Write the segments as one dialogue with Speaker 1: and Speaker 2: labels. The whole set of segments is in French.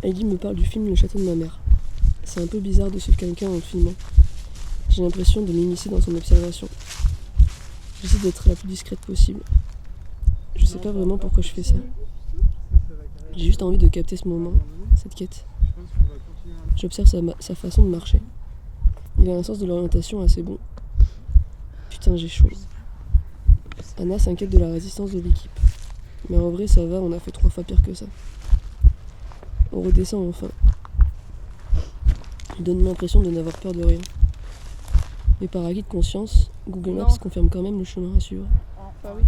Speaker 1: Heidi me parle du film Le château de ma mère. C'est un peu bizarre de suivre quelqu'un en le filmant. J'ai l'impression de m'immiscer dans son observation. J'essaie d'être la plus discrète possible. Je sais pas vraiment pourquoi je fais ça. J'ai juste envie de capter ce moment, cette quête. J'observe sa façon de marcher. Il a un sens de l'orientation assez bon. Putain, j'ai chaud. Anna s'inquiète de la résistance de l'équipe. Mais en vrai, ça va, on a fait 3 fois pire que ça. On redescend enfin. Il donne l'impression de n'avoir peur de rien. Mais par acquis de conscience, Google Maps confirme quand même le chemin à suivre.
Speaker 2: Bah oui.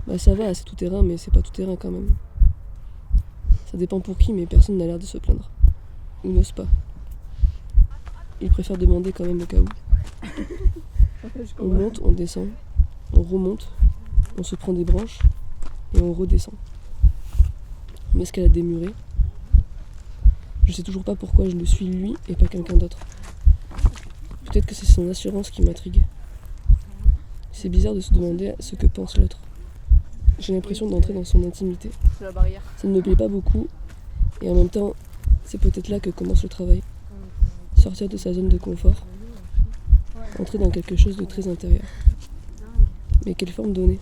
Speaker 1: Bah ça va, c'est tout terrain, mais c'est pas tout terrain quand même. Ça dépend pour qui, mais personne n'a l'air de se plaindre. Ou n'ose pas. Il préfère demander quand même au cas où. On monte, on descend, on remonte, on se prend des branches et on redescend. On escalade des murets. Je sais toujours pas pourquoi je le suis lui et pas quelqu'un d'autre. Peut-être que c'est son assurance qui m'intrigue. C'est bizarre de se demander ce que pense l'autre. J'ai l'impression d'entrer dans son intimité.
Speaker 2: C'est la barrière.
Speaker 1: Ça ne me plaît pas beaucoup et en même temps, c'est peut-être là que commence le travail. Sortir de sa zone de confort, entrer dans quelque chose de très intérieur. Mais quelle forme donner ?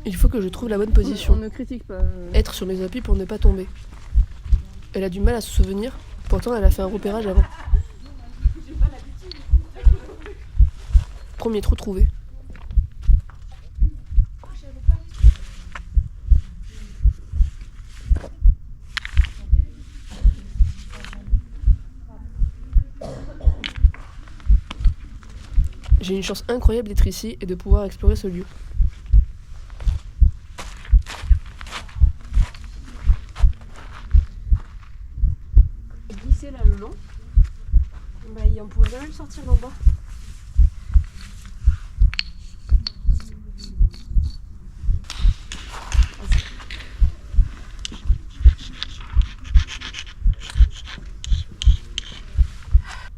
Speaker 1: Il faut que je trouve la bonne position.
Speaker 2: On ne critique pas.
Speaker 1: Être sur mes appuis pour ne pas tomber. Elle a du mal à se souvenir, pourtant elle a fait un repérage avant. Premier trou trouvé. J'ai une chance incroyable d'être ici et de pouvoir explorer ce lieu.
Speaker 2: Glisser là le long. Bah on pourrait jamais le sortir d'en bas.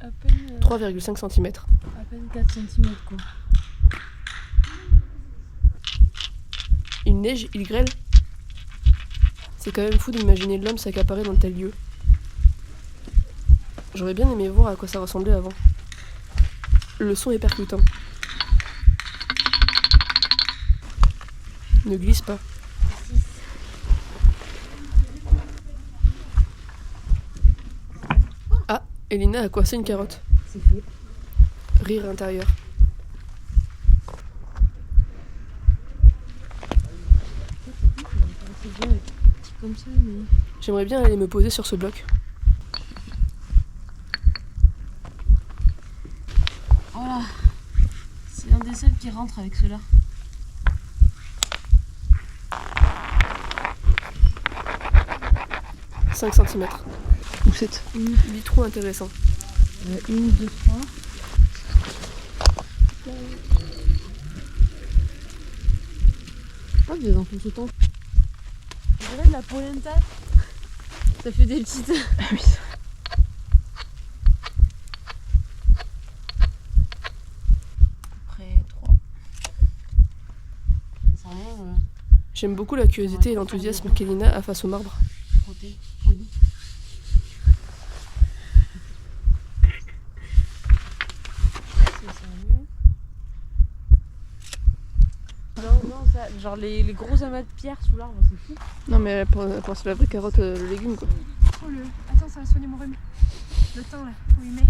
Speaker 2: À peine
Speaker 1: 3,5 cm.
Speaker 2: à peine 4 cm quoi.
Speaker 1: Il neige, il grêle. C'est quand même fou d'imaginer l'homme s'accaparer dans tel lieu. J'aurais bien aimé voir à quoi ça ressemblait avant. Le son est percutant. Ne glisse pas. Ah, Elina a coincé une carotte.
Speaker 2: C'est fait.
Speaker 1: Rire intérieur.
Speaker 2: C'est bien petit comme ça mais.
Speaker 1: J'aimerais bien aller me poser sur ce bloc.
Speaker 2: Voilà. C'est un des seuls qui rentre avec cela.
Speaker 1: « 5 cm. Ou 7. 8 trous intéressants.
Speaker 2: 1, 2, 3. Ah, des enfonces autant. On dirait de la polenta. Ça fait des petites.
Speaker 1: Ah oui.
Speaker 2: Après 3. Ça sent rien,
Speaker 1: J'aime beaucoup la curiosité et l'enthousiasme qu'Elina a face au marbre.
Speaker 2: frotter, poli. Non, ça, genre les gros amas de pierres sous l'arbre, c'est fou.
Speaker 1: Non mais pour c'est la vraie carotte, le légume quoi.
Speaker 3: Oh le... Attends, ça va soigner mon rhume. Le temps là, où il met.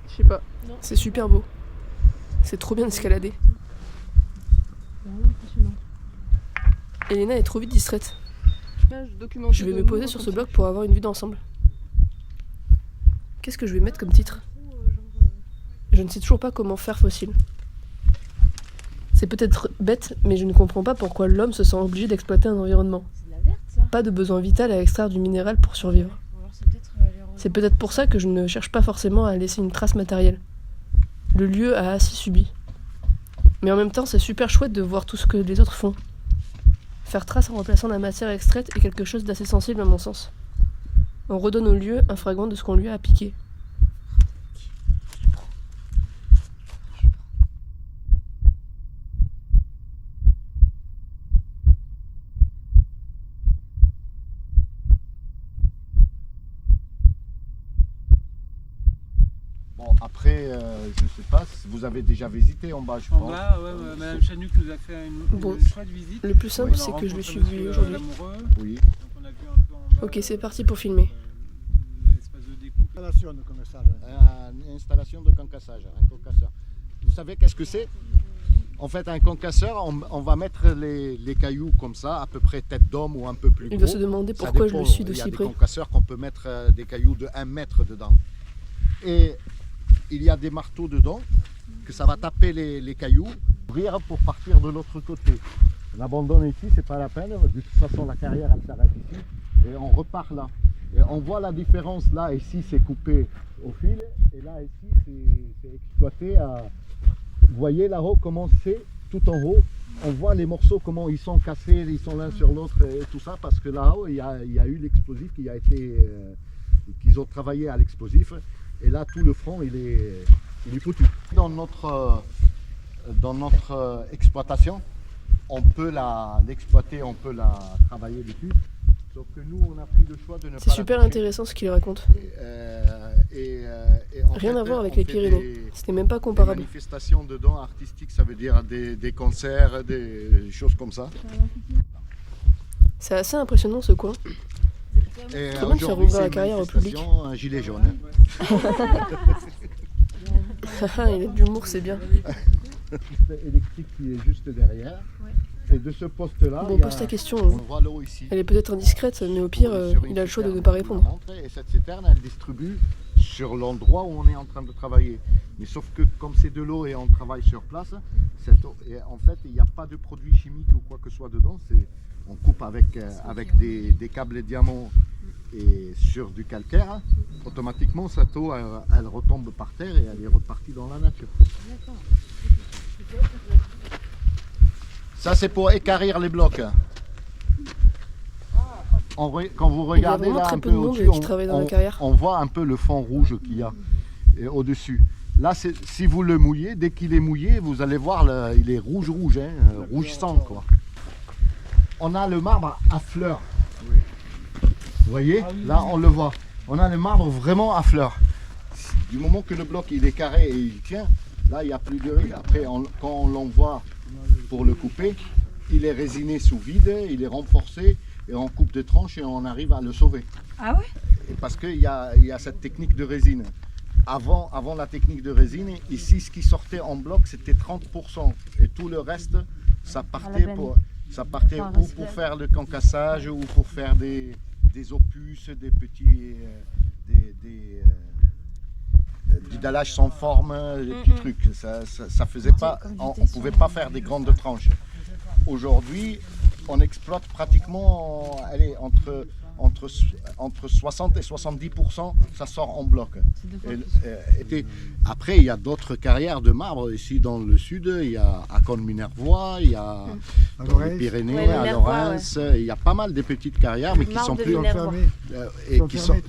Speaker 1: Je sais pas.
Speaker 2: Non.
Speaker 1: C'est super beau. C'est trop bien d'escalader.
Speaker 2: C'est vraiment impressionnant.
Speaker 1: Elena est trop vite distraite.
Speaker 2: Là, je documente.
Speaker 1: Je vais me poser sur ce bloc pour avoir une vue d'ensemble. Qu'est-ce que je vais mettre comme titre ? Je ne sais toujours pas comment faire fossile. C'est peut-être bête, mais je ne comprends pas pourquoi l'homme se sent obligé d'exploiter un environnement.
Speaker 2: C'est de la verte ça.
Speaker 1: Pas de besoin vital à extraire du minéral pour survivre.
Speaker 2: Alors c'est peut-être les roses.
Speaker 1: C'est peut-être pour ça que je ne cherche pas forcément à laisser une trace matérielle. Le lieu a assez subi. Mais en même temps, c'est super chouette de voir tout ce que les autres font. Faire trace en remplaçant la matière extraite est quelque chose d'assez sensible à mon sens. On redonne au lieu un fragment de ce qu'on lui a piqué.
Speaker 4: Bon, après, je sais pas, si vous avez déjà visité en bas, je
Speaker 5: En
Speaker 4: pense.
Speaker 5: bas, ouais, Madame Chanuc nous a fait
Speaker 1: Bon.
Speaker 5: une chouette visite.
Speaker 1: Le plus simple,
Speaker 4: Oui.
Speaker 1: c'est que je le suis
Speaker 5: Monsieur,
Speaker 1: vu aujourd'hui.
Speaker 5: Lamoureux.
Speaker 4: Oui.
Speaker 5: Donc on a vu un peu en bas,
Speaker 1: Ok, c'est parti pour filmer.
Speaker 5: l'espace de découpe.
Speaker 6: Installation de concassage.
Speaker 4: Une installation de concassage, un concasseur. Vous savez qu'est-ce que c'est? En fait, un concasseur, on va mettre les cailloux comme ça, à peu près tête d'homme ou un peu plus
Speaker 1: Il
Speaker 4: gros.
Speaker 1: va se demander
Speaker 4: Ça
Speaker 1: pourquoi je
Speaker 4: dépend.
Speaker 1: le suis
Speaker 4: Il y
Speaker 1: d'aussi
Speaker 4: a des
Speaker 1: près.
Speaker 4: concasseurs qu'on peut mettre des cailloux de 1 mètre dedans. Et il y a des marteaux dedans, que ça va taper les cailloux, ouvrir pour partir de l'autre côté. On abandonne ici, c'est pas la peine. De toute façon, la carrière, elle s'arrête ici. Et on repart là. Et on voit la différence là, ici c'est coupé au fil, et là ici c'est exploité à... Vous voyez là-haut comment c'est, tout en haut, on voit les morceaux comment ils sont cassés, ils sont l'un sur l'autre et tout ça, parce que là-haut il y a eu l'explosif qui a été... qu'ils ont travaillé à l'explosif, et là tout le front il est foutu. Dans notre exploitation, on peut l'exploiter, on peut la travailler dessus. Sauf que nous, on a pris le choix de ne pas.
Speaker 1: C'est super intéressant ce qu'il raconte. Rien à voir avec les Pyrénées. C'était même pas
Speaker 4: Des
Speaker 1: comparable.
Speaker 4: manifestations dedans artistiques, ça veut dire des concerts, des choses comme ça.
Speaker 1: C'est assez impressionnant ce coin.
Speaker 4: Et
Speaker 1: Très bien de faire ouvrir la carrière au public.
Speaker 4: Un gilet jaune.
Speaker 1: Haha, il a de l'humour, c'est bien.
Speaker 4: Électrique qui est juste derrière. Et de ce poste-là,
Speaker 1: Bon,
Speaker 4: il y a-
Speaker 1: pose ta question.
Speaker 4: on voit l'eau ici.
Speaker 1: Elle est peut-être indiscrète, mais au pire,
Speaker 4: Sur une
Speaker 1: il a le choix de ne
Speaker 4: citerne
Speaker 1: pas
Speaker 4: qu'on a
Speaker 1: répondre.
Speaker 4: montrée, et cette citerne, elle distribue sur l'endroit où on est en train de travailler. Mais sauf que comme c'est de l'eau et on travaille sur place, cette eau, et en fait, il n'y a pas de produits chimiques ou quoi que ce soit dedans. On coupe avec des câbles diamants et sur du calcaire. Automatiquement, cette eau, elle retombe par terre et elle est repartie dans la nature. Ça, c'est pour équarrir les blocs. Quand vous regardez
Speaker 1: vraiment
Speaker 4: là
Speaker 1: très
Speaker 4: un
Speaker 1: peu
Speaker 4: peu
Speaker 1: de monde
Speaker 4: au-dessus,
Speaker 1: qui travaille dans la carrière.
Speaker 4: on voit un peu le fond rouge qu'il y a au-dessus. Là, si vous le mouillez, dès qu'il est mouillé, vous allez voir, il est rouge, hein, rouge sang, quoi. On a le marbre à fleurs. Vous voyez, là, on le voit. On a le marbre vraiment à fleurs. Du moment que le bloc il est carré et il tient, là, il n'y a plus de riz. Après, quand on l'envoie pour le couper, il est résiné sous vide, il est renforcé et on coupe des tranches et on arrive à le sauver.
Speaker 3: Ah ouais?
Speaker 4: Et parce qu'il y a cette technique de résine. Avant la technique de résine, ici ce qui sortait en bloc c'était 30% et tout le reste ça partait pour faire le concassage ou pour faire des opus, des petits du dallage sans forme, des petits trucs. Ça faisait pas, on pouvait pas faire des grandes tranches. Aujourd'hui, on exploite pratiquement, allez, entre 60 et 70%, ça sort en bloc. Après, il y a d'autres carrières de marbre ici dans le sud. Il y a à Cône-Minervois, il y a dans les Pyrénées,
Speaker 2: Ouais,
Speaker 4: à
Speaker 2: Minervois,
Speaker 4: Lorraine. Il y a pas mal de petites carrières, mais qui sont
Speaker 2: Marbre de
Speaker 4: plus
Speaker 2: Minervois.
Speaker 4: et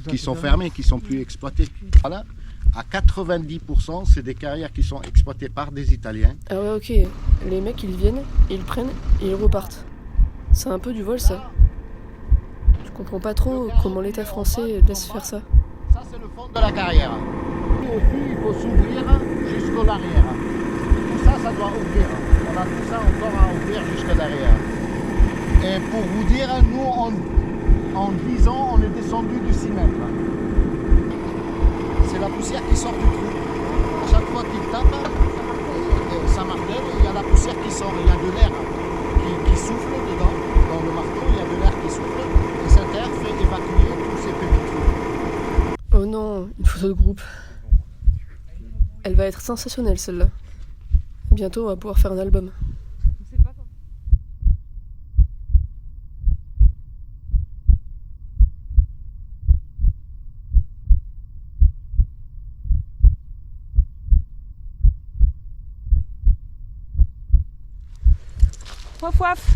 Speaker 4: qui sont fermées, qui sont plus exploitées. Voilà. À 90%, c'est des carrières qui sont exploitées par des Italiens.
Speaker 1: Ah ouais, ok. Les mecs, ils viennent, ils prennent et ils repartent. C'est un peu du vol, ça. Je comprends pas trop comment l'État français laisse faire ça.
Speaker 4: Ça, c'est le fond de la carrière. Ici, il faut s'ouvrir jusqu'à l'arrière. Tout ça, ça doit ouvrir. On a tout ça encore à ouvrir jusqu'à l'arrière. Et pour vous dire, nous, en 10 ans, on est descendu de 6 mètres. C'est la poussière qui sort du trou. À chaque fois qu'il tape, ça martèle, il y a la poussière qui sort. Il y a de l'air qui souffle dedans. Dans le marteau, il y a de l'air qui souffle. Et cet air fait évacuer tous ces petits trous.
Speaker 1: Oh non, une photo de groupe. Elle va être sensationnelle, celle-là. Bientôt, on va pouvoir faire un album.
Speaker 3: Waf waf.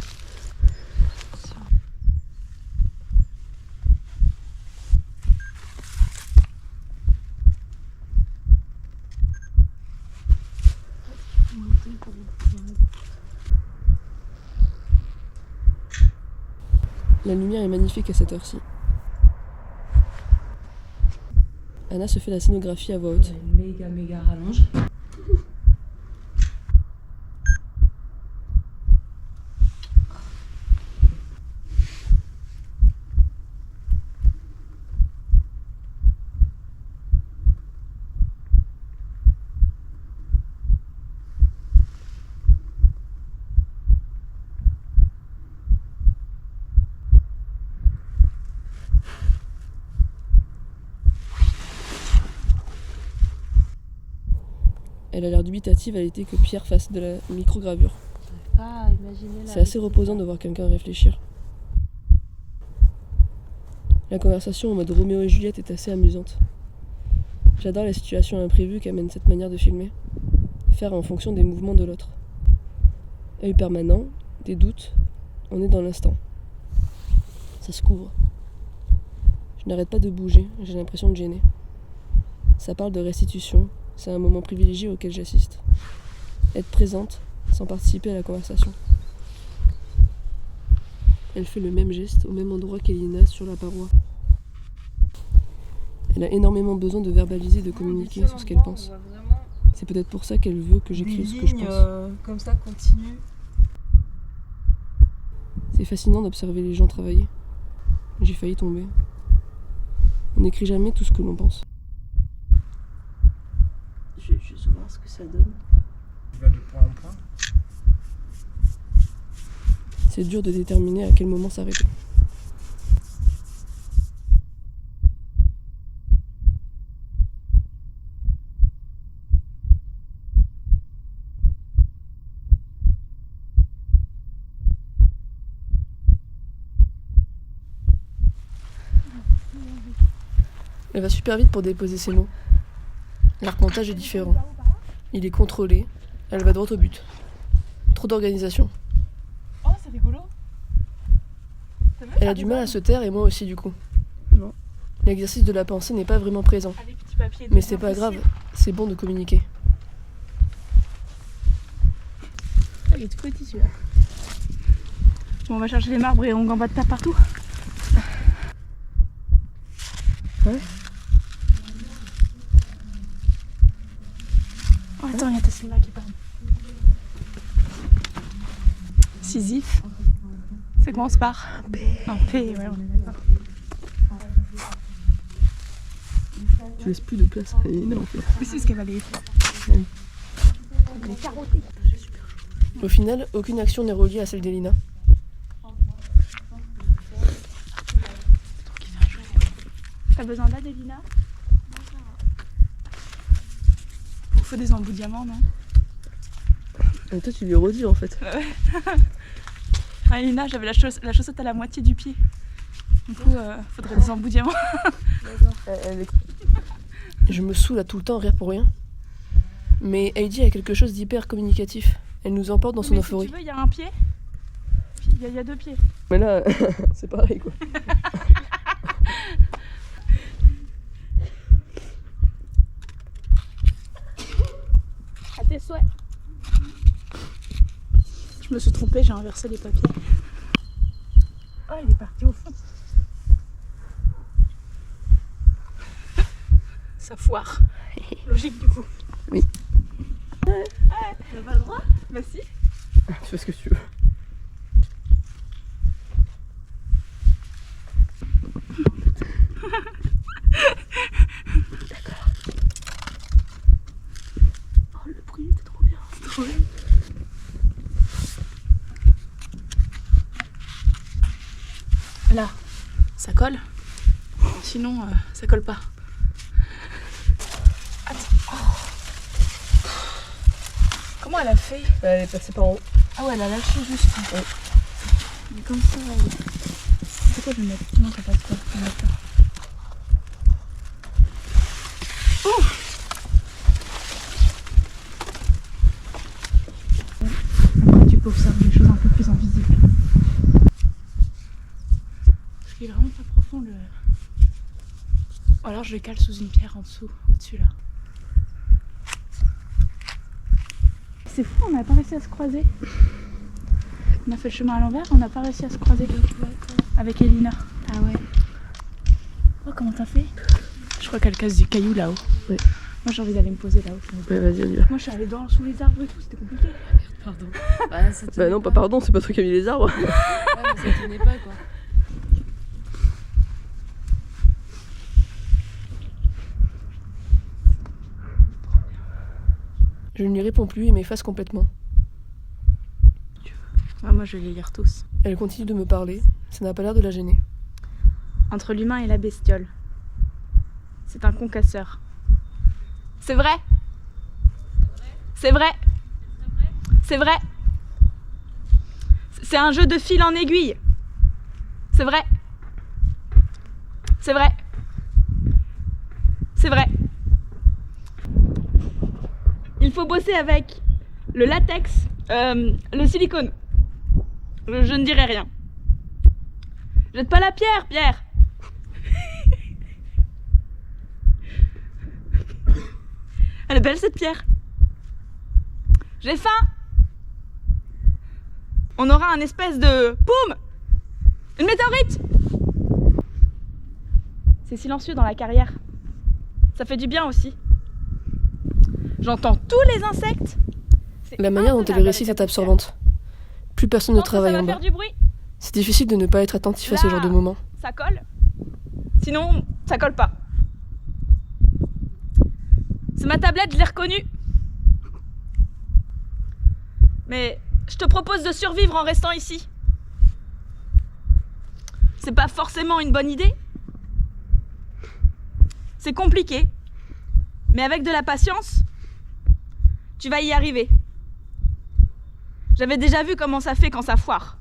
Speaker 1: La lumière est magnifique à cette heure-ci. Anna se fait la scénographie à voix haute.
Speaker 2: Méga rallonge.
Speaker 1: Elle a l'air dubitative à l'idée que Pierre fasse de la microgravure.
Speaker 2: Ah, imaginez
Speaker 1: C'est assez reposant de voir quelqu'un réfléchir. La conversation en mode Roméo et Juliette est assez amusante. J'adore les situations imprévues qu'amène cette manière de filmer. Faire en fonction des mouvements de l'autre. Œil permanent, des doutes, on est dans l'instant. Ça se couvre. Je n'arrête pas de bouger, j'ai l'impression de gêner. Ça parle de restitution. C'est un moment privilégié auquel j'assiste. Être présente sans participer à la conversation. Elle fait le même geste au même endroit qu'Elina sur la paroi. Elle a énormément besoin de verbaliser, de communiquer sur ce qu'elle pense. C'est peut-être pour ça qu'elle veut que j'écrive ce que je pense.
Speaker 2: Comme ça continue.
Speaker 1: C'est fascinant d'observer les gens travailler. J'ai failli tomber. On n'écrit jamais tout ce que l'on pense.
Speaker 2: Je vais juste voir ce que ça donne.
Speaker 5: Tu vas de point en point.
Speaker 1: C'est dur de déterminer à quel moment s'arrêter. Elle va super vite pour déposer ses mots. L'arpentage est différent. Il est contrôlé. Elle va droit au but. Trop d'organisation.
Speaker 3: Oh, c'est rigolo.
Speaker 1: Elle a du mal à se taire et moi aussi du coup.
Speaker 2: Non.
Speaker 1: L'exercice de la pensée n'est pas vraiment présent.
Speaker 3: Ah, les petits papiers.
Speaker 1: Mais c'est pas grave, c'est bon de communiquer.
Speaker 3: Il est tout petit celui-là. Bon, on va chercher les marbres et on gambade pas partout.
Speaker 1: Ouais.
Speaker 3: Oh, attends, il y a Tassilma qui parle. Sisyphe. C'est commence par un P, ouais, on est d'accord.
Speaker 1: Tu laisses plus de place à Elina en fait.
Speaker 3: Mais c'est ce qu'elle va aller.
Speaker 1: Au final, aucune action n'est reliée à celle d'Elina.
Speaker 3: T'as besoin d'aide, Elina? Il faut des embouts diamants, non?
Speaker 1: Et toi tu lui redis en fait.
Speaker 3: Ah, Elina, j'avais la chaussette à la moitié du pied. Du coup, faudrait des embouts diamants.
Speaker 1: Je me saoule à tout le temps rire pour rien. Mais Heidi a quelque chose d'hyper communicatif. Elle nous emporte dans son
Speaker 3: Mais
Speaker 1: euphorie.
Speaker 3: si tu veux, il y a un pied. Puis il y a deux pieds.
Speaker 1: Mais là, c'est pareil quoi.
Speaker 3: À tes souhaits. Je me suis trompée, j'ai inversé les papiers. Oh, il est parti au fond. Ça foire. Logique du coup.
Speaker 1: Oui.
Speaker 3: Ouais. T'as pas le droit? Bah si.
Speaker 1: Tu fais ce que tu veux. D'accord. Oh le bruit était trop bien. C'est trop bien.
Speaker 3: Là, ça colle. Sinon, ça colle pas. Attends. Oh. Comment elle a fait?
Speaker 1: Elle est passée par en haut.
Speaker 3: Ah ouais, elle a lâché juste.
Speaker 1: Ouais.
Speaker 3: Mais comme ça, c'est quoi je vais mettre? Non, ça passe pas. Je vais mettre là. Tu peux observer les choses un peu plus plus invisible. Parce qu'il est vraiment pas profond le... Ou alors je le cale sous une pierre en dessous, au-dessus là. C'est fou, on n'a pas réussi à se croiser. On a fait le chemin à l'envers, on n'a pas réussi à se croiser avec Elina.
Speaker 2: Ah ouais.
Speaker 3: Oh, comment t'as fait? Je crois qu'elle casse des cailloux là-haut.
Speaker 1: Ouais.
Speaker 3: Moi j'ai envie d'aller me poser là-haut.
Speaker 1: Ouais, vas-y, on y va.
Speaker 3: Moi je suis allée sous les arbres et tout, c'était compliqué.
Speaker 2: Pardon.
Speaker 1: Bah non, pas pardon, c'est pas toi qui as mis les arbres.
Speaker 2: Ouais, mais ça tenait pas quoi.
Speaker 1: Je ne lui réponds plus et m'efface complètement.
Speaker 3: Ouais, moi je vais les lire tous.
Speaker 1: Elle continue de me parler, ça n'a pas l'air de la gêner.
Speaker 3: Entre l'humain et la bestiole. C'est un concasseur. C'est vrai. C'est vrai. C'est vrai. C'est un jeu de fil en aiguille. C'est vrai. C'est vrai. C'est vrai. Il faut bosser avec le latex, le silicone. Je ne dirai rien. Jette pas la pierre, Pierre. Elle est belle cette pierre. J'ai faim. On aura un espèce de... Poum! Une météorite! C'est silencieux dans la carrière. Ça fait du bien aussi. J'entends tous les insectes.
Speaker 1: La manière dont elle récite est absorbante. Plus personne ne travaille en bas.
Speaker 3: Faire du bruit.
Speaker 1: C'est difficile de ne pas être attentif à ce genre de moment.
Speaker 3: Ça colle. Sinon, ça colle pas. C'est ma tablette, je l'ai reconnue. Mais je te propose de survivre en restant ici. C'est pas forcément une bonne idée. C'est compliqué. Mais avec de la patience, tu vas y arriver. J'avais déjà vu comment ça fait quand ça foire.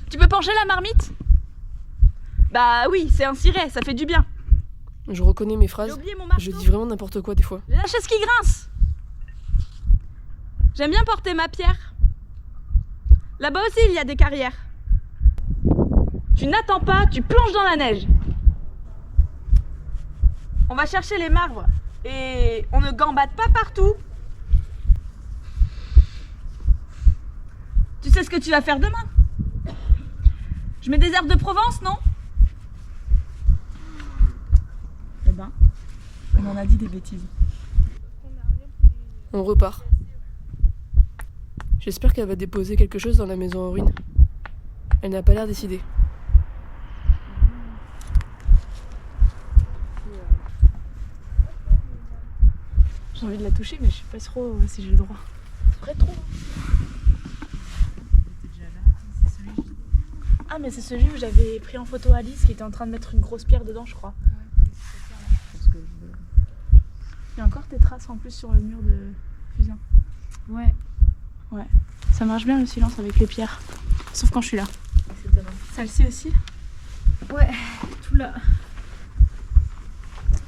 Speaker 3: Tu peux pencher la marmite? Bah oui, c'est un ciré, ça fait du bien.
Speaker 1: Je reconnais mes phrases.
Speaker 3: J'ai oublié mon marteau.
Speaker 1: Je dis vraiment n'importe quoi des fois.
Speaker 3: J'ai la chaise qui grince. J'aime bien porter ma pierre. Là-bas aussi, il y a des carrières. Tu n'attends pas, tu plonges dans la neige. On va chercher les marbres et on ne gambade pas partout. Tu sais ce que tu vas faire demain? Je mets des herbes de Provence, non? Eh ben, on en a dit des bêtises.
Speaker 1: On repart. J'espère qu'elle va déposer quelque chose dans la maison en ruine. Elle n'a pas l'air décidée.
Speaker 3: J'ai envie de la toucher, mais je sais pas trop si j'ai le droit. Très trop. Ah, mais c'est celui où j'avais pris en photo Alice qui était en train de mettre une grosse pierre dedans, je crois. Il y a encore tes traces en plus sur le mur de Fusain.
Speaker 2: Ouais.
Speaker 3: Ouais. Ça marche bien le silence avec les pierres. Sauf quand je suis là.
Speaker 2: Etc.
Speaker 3: Celle-ci aussi?
Speaker 2: Ouais, tout là.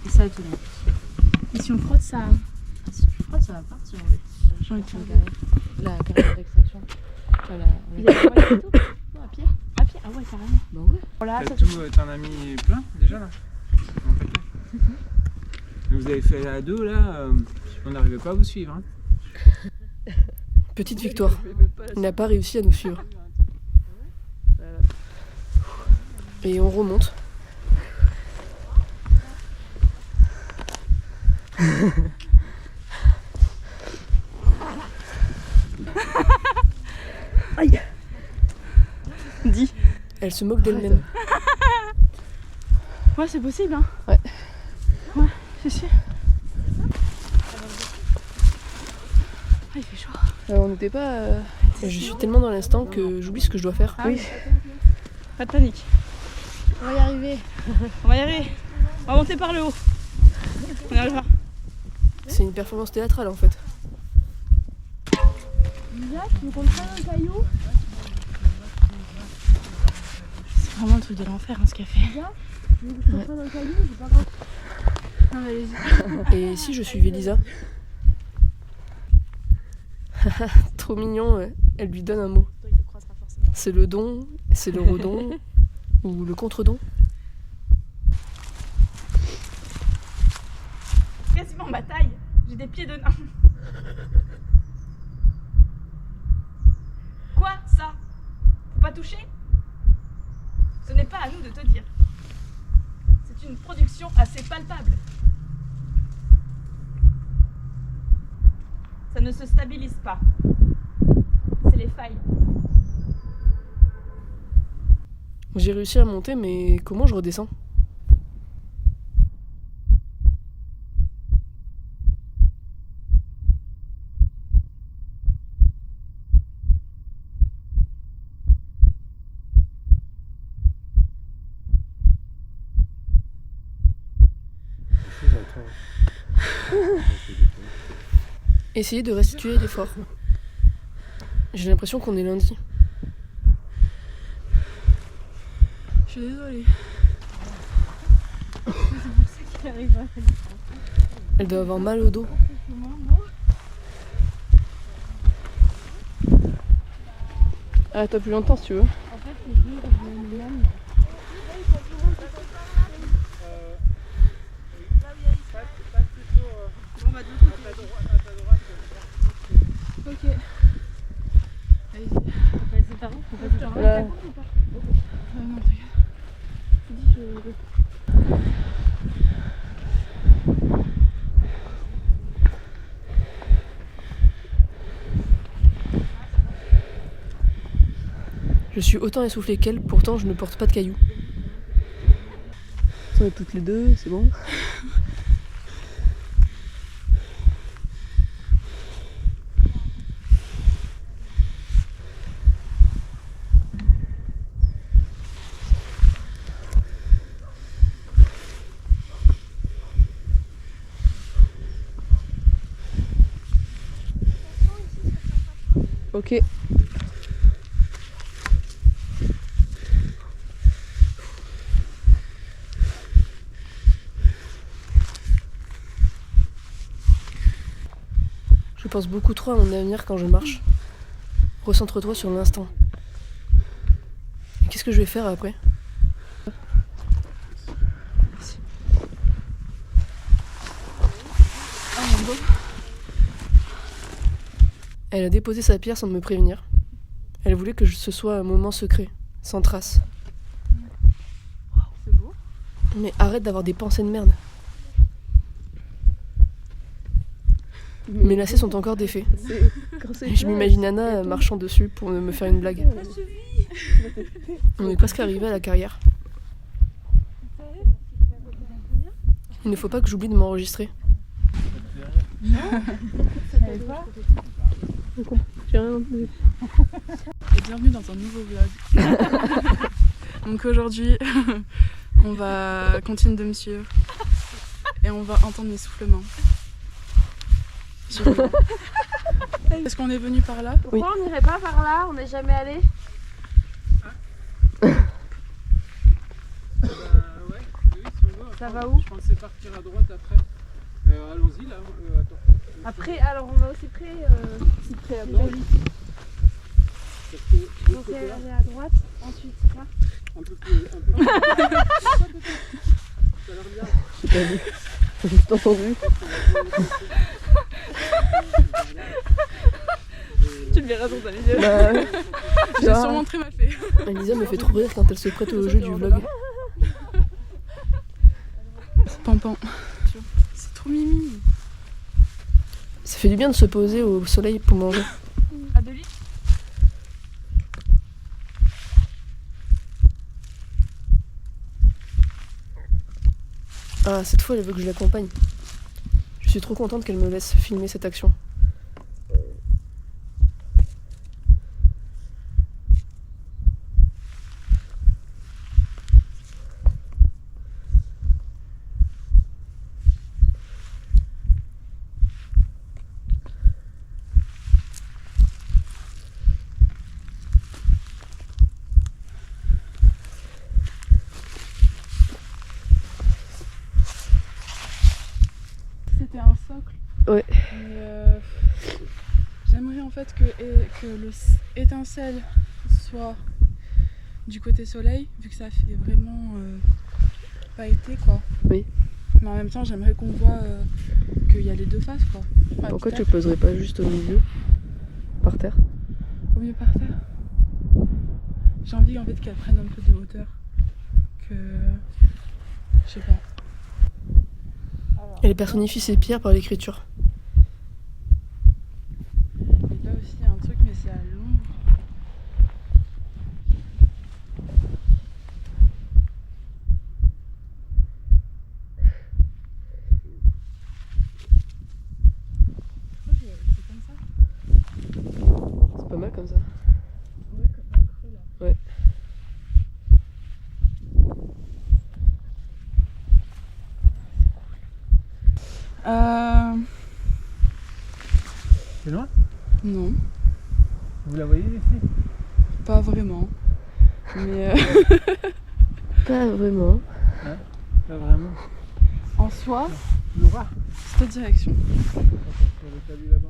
Speaker 2: Et ça, tout là.
Speaker 3: Et si on frotte, ça.
Speaker 2: Je crois que ça va partir. Oui.
Speaker 3: J'ai envie de faire
Speaker 2: La carrière d'extraction. Voilà.
Speaker 3: Il y a quoi et tout? Non, à pied. À pied? Ah ouais, carrément.
Speaker 2: Bah ouais.
Speaker 3: Voilà, ça
Speaker 5: T'en as mis plein déjà là en paquet. Vous avez fait à dos là, on n'arrivait pas à vous suivre. Hein.
Speaker 1: Petite victoire. Il n'a pas réussi à nous suivre. Et on remonte. Aïe.
Speaker 3: dit.
Speaker 1: Elle se moque d'elle-même.
Speaker 3: Ouais, c'est possible, hein.
Speaker 1: Ouais.
Speaker 3: Ouais, c'est sûr. Ah, il fait chaud.
Speaker 1: On n'était pas... Je suis tellement dans l'instant que j'oublie ce que je dois faire.
Speaker 3: Ah oui. Pas de panique.
Speaker 2: On va y arriver.
Speaker 3: On va y arriver. On va monter par le haut. On y arrivera.
Speaker 1: C'est une performance théâtrale en fait.
Speaker 2: Lisa, tu veux qu'on prenne un caillou?
Speaker 3: C'est vraiment le truc de l'enfer, hein, ce qu'elle fait.
Speaker 2: Lisa, tu veux qu'on prenne un caillou? J'ai pas grave. Non, mais allez-y.
Speaker 1: Et si je suivais Lisa? Trop mignon, ouais. Elle lui donne un mot.
Speaker 3: Il le croisera forcément.
Speaker 1: C'est le don, c'est le redon, ou le contre-don.
Speaker 3: Quasiment ma taille. J'ai des pieds de nain. Quoi, ça? Faut pas toucher? Ce n'est pas à nous de te dire. C'est une production assez palpable. Ça ne se stabilise pas. C'est les failles.
Speaker 1: J'ai réussi à monter, mais comment je redescends? Essayer de restituer l'effort. J'ai l'impression qu'on est lundi.
Speaker 2: Je suis désolée. C'est pour ça qu'il arrive à...
Speaker 1: Elle doit avoir mal au dos. Ah, t'as plus longtemps si tu veux.
Speaker 2: En fait, les deux reviennent même. Ok. Allez-y. On va passer par où? On va passer par là.
Speaker 1: Voilà.
Speaker 2: Non, t'inquiète. Je dis, je...
Speaker 1: Je suis autant essoufflée qu'elle, pourtant je ne porte pas de cailloux. On est toutes les deux, c'est bon. Ok. Je pense beaucoup trop à mon avenir quand je marche. Recentre-toi sur l'instant. Qu'est-ce que je vais faire après? Elle a déposé sa pierre sans me prévenir. Elle voulait que ce soit un moment secret, sans trace.
Speaker 2: C'est beau.
Speaker 1: Mais arrête d'avoir des pensées de merde. Mes lacets sont encore défaits. Je m'imagine Anna marchant dessus pour me faire une blague. On est presque arrivé à la carrière. Il ne faut pas que j'oublie de m'enregistrer. J'ai rien entendu.
Speaker 2: Et bienvenue dans un nouveau vlog. Donc aujourd'hui, on va continuer de me suivre et on va entendre mes soufflements. Est-ce qu'on est venu par là?
Speaker 3: Pourquoi on n'irait pas par là? On n'est jamais allé. Ça va où?
Speaker 5: Je pensais partir à droite après. Allons-y là. Attends.
Speaker 3: Après, alors on va aussi près.
Speaker 1: Si près à
Speaker 3: Joli.
Speaker 5: Parce que
Speaker 3: Donc aller à droite, ensuite là.
Speaker 5: un peu plus. Ça a l'air bien.
Speaker 1: J'ai pas vu. J'ai juste entendu.
Speaker 3: Tu le verras dans ta vidéo.
Speaker 2: J'ai sûrement très mal fait.
Speaker 1: Elisa me fait trop rire quand elle se prête au jeu du vlog.
Speaker 2: Pampan. C'est trop mimi.
Speaker 1: Ça fait du bien de se poser au soleil pour manger.
Speaker 3: À 2 litres.
Speaker 1: Ah, cette fois elle veut que je l'accompagne. Je suis trop contente qu'elle me laisse filmer cette action.
Speaker 2: C'était un socle.
Speaker 1: Ouais.
Speaker 2: Mais fait que l'étincelle soit du côté soleil, vu que ça fait vraiment pas été quoi.
Speaker 1: Oui.
Speaker 2: Mais en même temps, j'aimerais qu'on voit qu'il y a les deux faces quoi. Enfin,
Speaker 1: Pourquoi tu
Speaker 2: peut-être
Speaker 1: poserais pas juste au milieu, par terre?
Speaker 2: au milieu par terre. J'ai envie en fait qu'elle prenne un peu de hauteur. Que. Je sais pas.
Speaker 1: Elle personnifie ses pierres par l'écriture.
Speaker 2: Et là aussi, il y a un truc, mais c'est à l'ombre. C'est comme ça.
Speaker 1: C'est pas mal comme ça.
Speaker 2: Ouais, comme dans le creux là.
Speaker 1: Ouais.
Speaker 5: C'est loin?
Speaker 2: Non,
Speaker 5: Vous la voyez ici?
Speaker 2: pas vraiment. Mais
Speaker 1: Pas vraiment.
Speaker 5: Pas vraiment.
Speaker 2: en soi,
Speaker 5: Laura,
Speaker 2: cette direction.
Speaker 5: sur le talus là-bas.